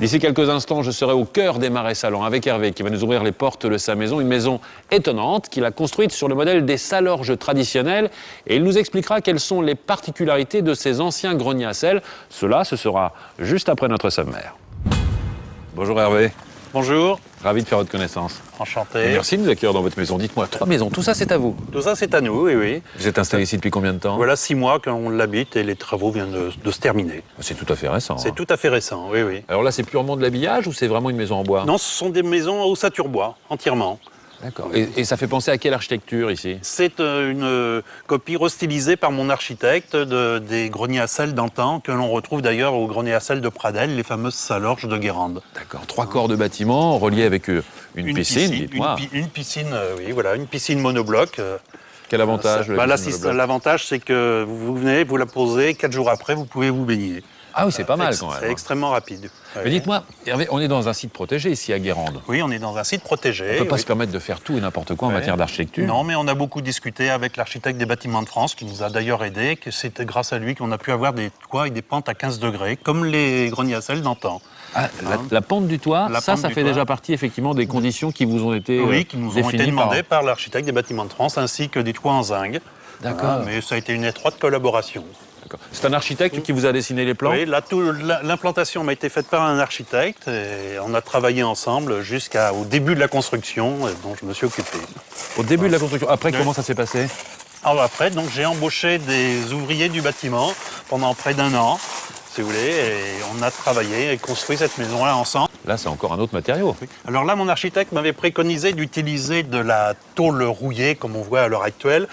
D'ici quelques instants, je serai au cœur des Marais Salants avec Hervé qui va nous ouvrir les portes de sa maison. Une maison étonnante qu'il a construite sur le modèle des salorges traditionnels. Et il nous expliquera quelles sont les particularités de ces anciens greniers à sel. Cela, ce sera juste après notre sommaire. Bonjour Hervé. Bonjour. Ravi de faire votre connaissance. Enchanté. Et merci de nous accueillir dans votre maison. Dites-moi, 3 maisons, tout ça c'est à vous? Tout ça, c'est à nous, oui, oui. Vous êtes installé ici depuis combien de temps? Voilà 6 mois qu'on l'habite et les travaux viennent de se terminer. C'est tout à fait récent. C'est tout à fait récent, oui, oui. Alors là, c'est purement de l'habillage ou c'est vraiment une maison en bois? Non, ce sont des maisons en ossature bois, entièrement. D'accord. Et ça fait penser à quelle architecture ici? C'est une copie restylisée par mon architecte des greniers à sel d'antan, que l'on retrouve d'ailleurs aux greniers à sel de Pradelles, les fameuses salorges de Guérande. D'accord. 3 corps de bâtiment reliés avec une piscine, dites-moi. Une piscine, oui, voilà, une piscine monobloc. Quel avantage de la piscine monobloc? L'avantage, c'est que vous venez, vous la posez, 4 jours après, vous pouvez vous baigner. Ah oui, c'est pas mal quand même. C'est extrêmement rapide. Mais dites-moi, Hervé, on est dans un site protégé ici à Guérande. Oui, on est dans un site protégé. On ne peut pas se permettre de faire tout et n'importe quoi en matière d'architecture. Non, mais on a beaucoup discuté avec l'architecte des Bâtiments de France, qui nous a d'ailleurs aidés, que c'était grâce à lui qu'on a pu avoir des toits et des pentes à 15 degrés, comme les greniers à sel d'antan. Ah, la pente du toit, ça fait déjà partie effectivement des conditions qui vous ont été Oui, qui nous ont été demandées par l'architecte des Bâtiments de France, ainsi que des toits en zinc. D'accord. Mais ça a été une étroite collaboration. C'est un architecte qui vous a dessiné les plans? Oui, l'implantation m'a été faite par un architecte et on a travaillé ensemble jusqu'au début de la construction dont je me suis occupé. Au début de la construction. Après, comment ça s'est passé? Alors après, donc j'ai embauché des ouvriers du bâtiment pendant près d'1 an, si vous voulez, et on a travaillé et construit cette maison-là ensemble. Là, c'est encore un autre matériau. Oui. Alors là, mon architecte m'avait préconisé d'utiliser de la tôle rouillée, comme on voit à l'heure actuelle,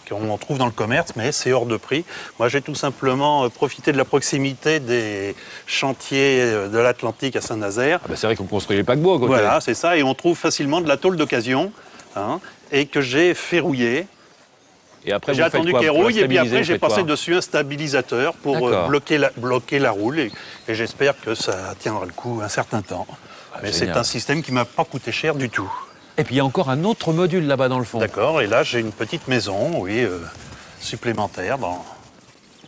qu'on trouve dans le commerce, mais c'est hors de prix. Moi, j'ai tout simplement profité de la proximité des chantiers de l'Atlantique à Saint-Nazaire. Ah bah c'est vrai qu'on construit les paquebots à côté. Voilà, c'est ça, et on trouve facilement de la tôle d'occasion, et que j'ai ferrouillé. Et après, j'ai attendu qu'elle rouille, et puis après, j'ai passé dessus un stabilisateur pour bloquer la roule, et j'espère que ça tiendra le coup un certain temps. Mais c'est un système qui ne m'a pas coûté cher du tout. Et puis, il y a encore un autre module là-bas dans le fond. D'accord, et là, j'ai une petite maison, oui, supplémentaire dans...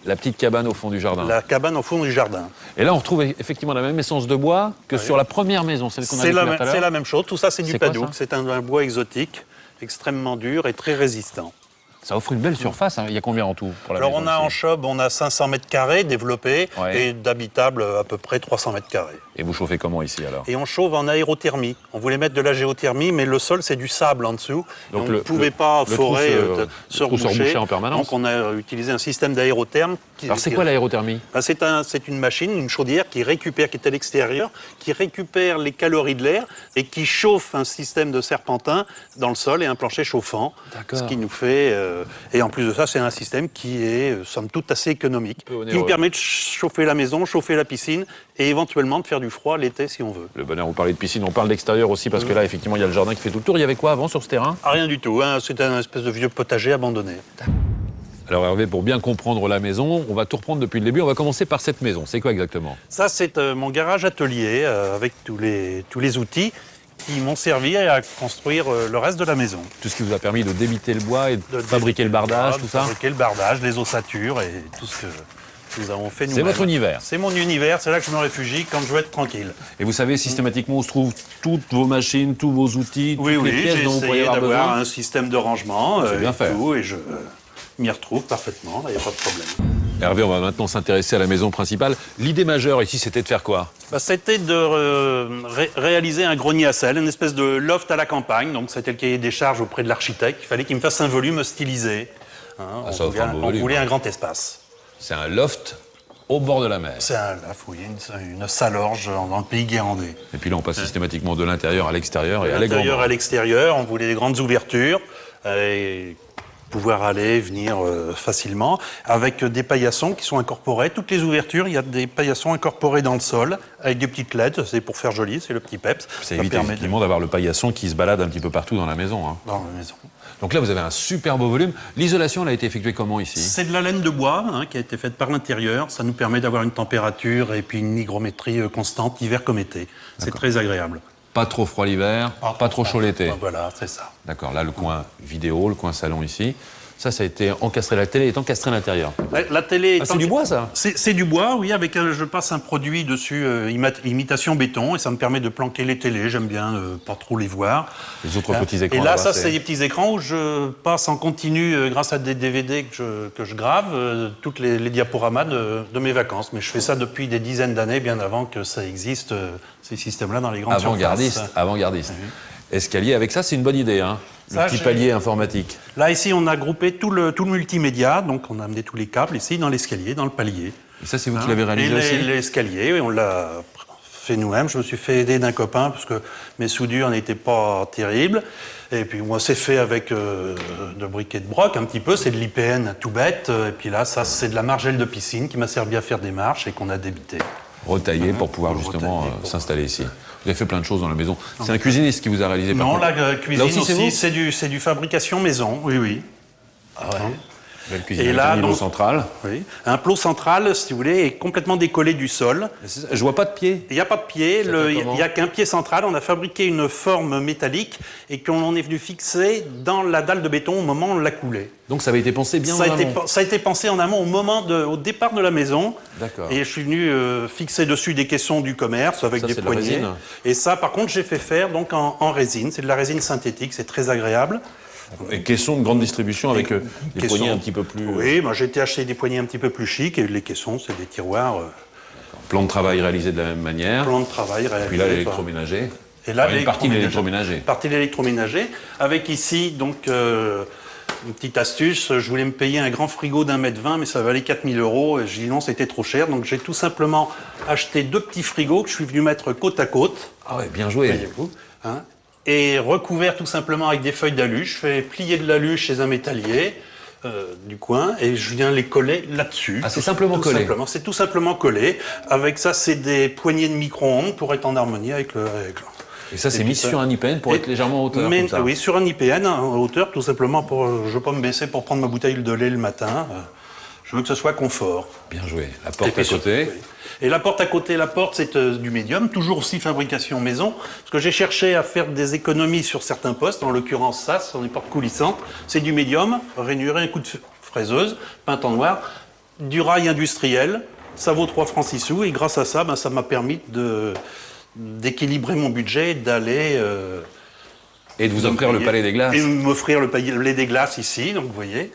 La petite cabane au fond du jardin. La cabane au fond du jardin. Et là, on retrouve effectivement la même essence de bois que sur la première maison, celle qu'on a découverte tout à l'heure. C'est la même chose, tout ça, c'est du padouk. C'est un bois exotique, extrêmement dur et très résistant. Ça offre une belle surface, hein. Il y a combien en tout pour la Alors maison on a ici en chob, on a 500 mètres carrés développés et d'habitable à peu près 300 mètres carrés. Et vous chauffez comment ici alors? Et on chauffe en aérothermie. On voulait mettre de la géothermie, mais le sol c'est du sable en dessous. Donc on ne pouvait pas forer, se reboucher en permanence. Donc on a utilisé un système d'aérotherme. Alors c'est quoi l'aérothermie? C'est une machine, une chaudière qui récupère, qui est à l'extérieur, qui récupère les calories de l'air et qui chauffe un système de serpentin dans le sol et un plancher chauffant. Ce qui nous fait... et en plus de ça, c'est un système qui est, somme toute, assez économique, qui nous permet de chauffer la maison, chauffer la piscine et éventuellement de faire du froid l'été si on veut. Le bonheur, vous parlez de piscine, on parle d'extérieur aussi parce que là, effectivement, il y a le jardin qui fait tout le tour. Il y avait quoi avant sur ce terrain? Rien du tout, c'était un espèce de vieux potager abandonné. Alors Hervé, pour bien comprendre la maison, on va tout reprendre depuis le début. On va commencer par cette maison. C'est quoi exactement? Ça, c'est mon garage atelier avec tous les outils qui m'ont servi à construire le reste de la maison. Tout ce qui vous a permis de débiter le bois et de fabriquer le bardage, tout ça? Fabriquer le bardage, les ossatures et tout ce que nous avons fait nous-mêmes. C'est votre univers? C'est mon univers, c'est là que je me réfugie quand je veux être tranquille. Et vous savez systématiquement où se trouvent toutes vos machines, tous vos outils, toutes les pièces dont vous pourriez avoir besoin? J'ai essayé d'avoir un système de rangement bien fait. Et je m'y retrouve parfaitement, il n'y a pas de problème. Hervé, on va maintenant s'intéresser à la maison principale. L'idée majeure ici, c'était de faire quoi? C'était de réaliser un grenier à sel, une espèce de loft à la campagne. Donc c'était le cahier des charges auprès de l'architecte. Il fallait qu'il me fasse un volume stylisé. On voulait un grand espace. C'est un loft au bord de la mer. C'est un loft, oui, une salorge dans le pays guérandais. Et puis là, on passe systématiquement de l'intérieur à l'extérieur. De l'intérieur à l'extérieur, on voulait des grandes ouvertures. Et pouvoir aller, venir facilement, avec des paillassons qui sont incorporés. Toutes les ouvertures, il y a des paillassons incorporés dans le sol, avec des petites LED, c'est pour faire joli, c'est le petit peps. Ça évite effectivement d'avoir le paillasson qui se balade un petit peu partout dans la maison. Dans la maison. Donc là, vous avez un super beau volume. L'isolation, elle a été effectuée comment ici? C'est de la laine de bois qui a été faite par l'intérieur. Ça nous permet d'avoir une température et puis une hygrométrie constante, hiver comme été. C'est très agréable. Pas trop froid l'hiver, pas trop chaud l'été. Voilà, c'est ça. D'accord, là le coin vidéo, le coin salon ici. Ça a été encastré. La télé est encastrée à l'intérieur. La télé est c'est du bois, ça? C'est du bois, oui, avec je passe un produit dessus, imitation béton, et ça me permet de planquer les télés. J'aime bien pas trop les voir. Les autres petits écrans. Et là, ça, c'est des petits écrans où je passe en continu, grâce à des DVD que je grave, toutes les diaporamas de mes vacances. Mais je fais ça depuis des dizaines d'années, bien avant que ça existe, ces systèmes-là, dans les grandes surfaces. Avant-gardiste. Escalier, avec ça, c'est une bonne idée, hein. Le petit palier informatique. Là, ici, on a groupé tout le multimédia. Donc, on a amené tous les câbles ici, dans l'escalier, dans le palier. Et ça, c'est vous qui l'avez réalisé aussi? L'escalier, on l'a fait nous-mêmes. Je me suis fait aider d'un copain, parce que mes soudures n'étaient pas terribles. Et puis, moi, c'est fait avec de briquet de broc, un petit peu. C'est de l'IPN tout bête. Et puis là, ça, c'est de la margelle de piscine qui m'a servi à faire des marches et qu'on a débité. Retaillé pour pouvoir justement s'installer ici. Vous avez fait plein de choses dans la maison. C'est un cuisiniste qui vous a réalisé par Non, contre. la cuisine aussi, c'est du fabrication maison, oui, oui. Ah ouais. Belle cuisine. Et là, un plot central. Oui. Un plot central, si vous voulez, est complètement décollé du sol. Je vois pas de pied. Il n'y a pas de pied, il n'y a qu'un pied central. On a fabriqué une forme métallique et qu'on est venu fixer dans la dalle de béton au moment où on l'a coulé. Donc ça avait été pensé bien en amont. Ça a été pensé en amont au départ de la maison. D'accord. Et je suis venu fixer dessus des caissons du commerce avec des poignées. De la résine. Et ça, par contre, j'ai fait faire donc en résine. C'est de la résine synthétique, c'est très agréable. Et caissons de grande distribution avec des poignées un petit peu plus... Oui, moi j'ai été acheter des poignées un petit peu plus chic et les caissons, c'est des tiroirs... Plan de travail réalisé de la même manière. Plan de travail réalisé. Puis là, l'électroménager. Et là, une partie de l'électroménager. Partie de l'électroménager. Avec ici, donc, une petite astuce. Je voulais me payer un grand frigo d'1,20 m, mais ça valait 4 000 €. Et j'ai dit non, c'était trop cher. Donc j'ai tout simplement acheté 2 petits frigos que je suis venu mettre côte à côte. Ah ouais, bien joué. Voyez-vous, hein, et recouvert tout simplement avec des feuilles d'alu. Je fais plier de l'alu chez un métallier du coin et je viens les coller là-dessus. Ah, c'est simplement collé. C'est tout simplement collé. Avec ça, c'est des poignées de micro-ondes pour être en harmonie avec le... Et ça, c'est mis sur un IPN pour être légèrement en hauteur, comme ça. Oui, sur un IPN, en hauteur, tout simplement pour... je ne veux pas me baisser pour prendre ma bouteille de lait le matin. Je veux que ce soit confort. Bien joué. La porte à côté. Oui. Et la porte à côté, c'est du médium, toujours aussi fabrication maison. Parce que j'ai cherché à faire des économies sur certains postes, en l'occurrence ça, ce sont des portes coulissantes. C'est du médium, rainuré, un coup de fraiseuse, peinte en noir, du rail industriel, ça vaut 3 francs 6 sous, et grâce à ça, ça m'a permis d'équilibrer mon budget, d'aller... et de vous offrir le palais des glaces. Et m'offrir le palais des glaces ici, donc vous voyez.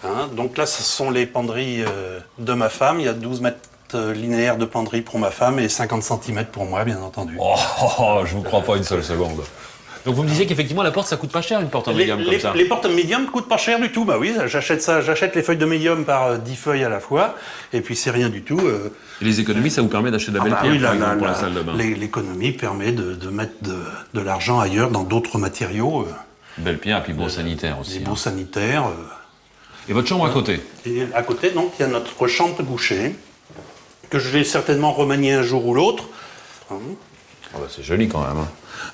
Hein, donc là, ce sont les penderies de ma femme, il y a 12 mètres linéaire de penderie pour ma femme et 50 cm pour moi, bien entendu. Je vous crois pas une seule seconde. Donc vous me disiez qu'effectivement la porte ça coûte pas cher, une porte en médium comme ça. Les portes médium coûtent pas cher du tout. Bah oui, j'achète les feuilles de médium par 10 feuilles à la fois et puis c'est rien du tout. Et les économies, ça vous permet d'acheter de la belle pierre par exemple, pour la salle de bain. L'économie permet de mettre de l'argent ailleurs dans d'autres matériaux. Belle pierre et puis beau sanitaire aussi. Des beaux sanitaires. Et votre chambre à côté? Et à côté, donc, il y a notre chambre de coucher que je vais certainement remanier un jour ou l'autre. C'est joli quand même.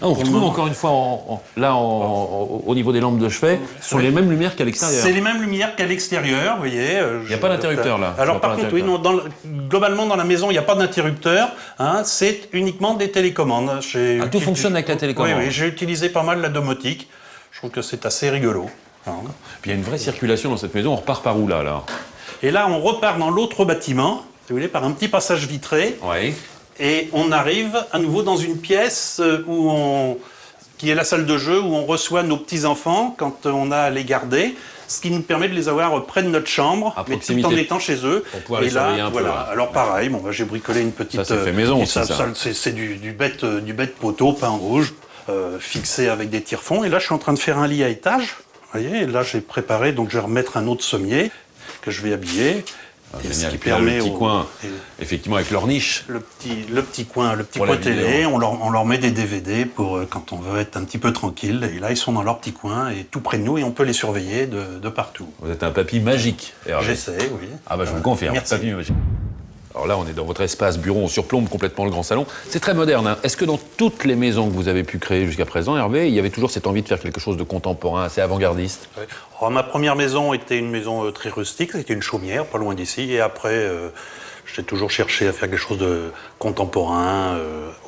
On retrouve encore une fois, au niveau des lampes de chevet, ce sont les mêmes lumières qu'à l'extérieur. C'est les mêmes lumières qu'à l'extérieur, vous voyez. Il n'y a pas d'interrupteur là. Alors par contre, oui, globalement dans la maison, il n'y a pas d'interrupteur. Hein, c'est uniquement des télécommandes. Tout fonctionne avec la télécommande. Oui, j'ai utilisé pas mal la domotique. Je trouve que c'est assez rigolo. Puis il y a une vraie circulation dans cette maison. On repart par où là alors? Et là, on repart dans l'autre bâtiment. Si vous voulez, par un petit passage vitré. Oui. Et on arrive à nouveau dans une pièce qui est la salle de jeu, où on reçoit nos petits-enfants quand on a à les garder, ce qui nous permet de les avoir près de notre chambre, mais tout en étant chez eux. Pour pouvoir les surveiller un peu. Alors pareil, j'ai bricolé une petite... Ça, c'est fait maison aussi, ça. C'est du bête poteau peint rouge, fixé avec des tire-fonds. Et là, je suis en train de faire un lit à étage. Vous voyez, et là, j'ai préparé, donc je vais remettre un autre sommier que je vais habiller. Génial. Et puis là, le petit coin, effectivement, avec leur niche. Le petit coin télé, on leur met des DVD pour quand on veut être un petit peu tranquille. Et là, ils sont dans leur petit coin et tout près de nous et on peut les surveiller de partout. Vous êtes un papy magique, Hervé. J'essaie, oui. Ah bah je vous le confirme, merci. Papy magique. Alors là, on est dans votre espace bureau, on surplombe complètement le grand salon. C'est très moderne. Hein. Est-ce que dans toutes les maisons que vous avez pu créer jusqu'à présent, Hervé, il y avait toujours cette envie de faire quelque chose de contemporain, assez avant-gardiste? Oui. Alors, ma première maison était une maison très rustique, c'était une chaumière, pas loin d'ici. Et après, j'ai toujours cherché à faire quelque chose de contemporain,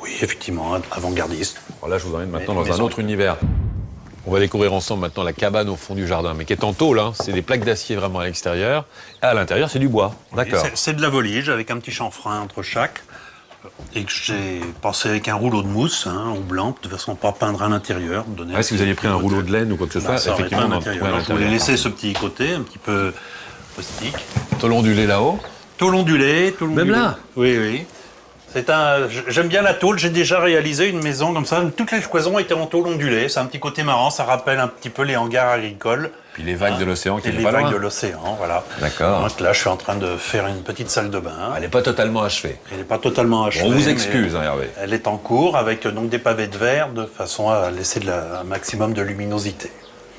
oui, effectivement, avant-gardiste. Alors là, je vous emmène maintenant dans un autre univers. On va découvrir ensemble maintenant la cabane au fond du jardin, mais qui est en tôle, hein. C'est des plaques d'acier vraiment à l'extérieur. À l'intérieur, c'est du bois. D'accord. C'est de la volige avec un petit chanfrein entre chaque. Et que j'ai passé avec un rouleau de mousse, hein, au blanc, de façon à ne pas peindre à l'intérieur. Si vous aviez pris un rouleau de laine ou quoi que ce soit, effectivement, on en trouvait à l'intérieur. Je voulais laisser ce petit côté un petit peu rustique. Tôle ondulée là-haut. Tôle ondulée, tôle ondulée. Même là? Oui, oui. J'aime bien la tôle, j'ai déjà réalisé une maison comme ça, toutes les cloisons étaient en tôle ondulée, c'est un petit côté marrant, ça rappelle un petit peu les hangars agricoles. Puis les vagues de l'océan qui viennent pas loin. Les vagues de l'océan, voilà. D'accord. Donc là, je suis en train de faire une petite salle de bain. Elle n'est pas totalement achevée. Elle n'est pas totalement achevée. On vous excuse, hein, Hervé. Elle est en cours avec donc des pavés de verre de façon à laisser un maximum de luminosité.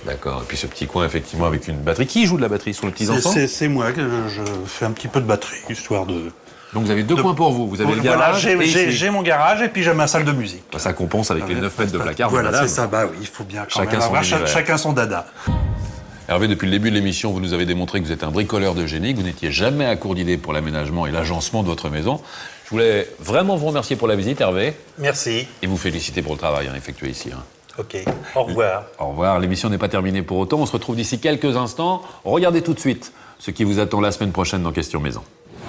D'accord. Et puis ce petit coin, effectivement, avec une batterie. Qui joue de la batterie sur le petit enfant? C'est moi que je fais un petit peu de batterie, histoire de... Donc vous avez deux coins pour vous. Vous avez le garage. Voilà, j'ai mon garage et puis j'ai ma salle de musique. Ça compense avec les 9 mètres de placard. Voilà, c'est ça. Bah oui, il faut bien chacun son dada. Hervé, depuis le début de l'émission, vous nous avez démontré que vous êtes un bricoleur de génie, que vous n'étiez jamais à court d'idées pour l'aménagement et l'agencement de votre maison. Je voulais vraiment vous remercier pour la visite, Hervé. Merci. Et vous féliciter pour le travail effectué ici. Ok, au revoir. Au revoir, l'émission n'est pas terminée pour autant. On se retrouve d'ici quelques instants. Regardez tout de suite ce qui vous attend la semaine prochaine dans Question Maison.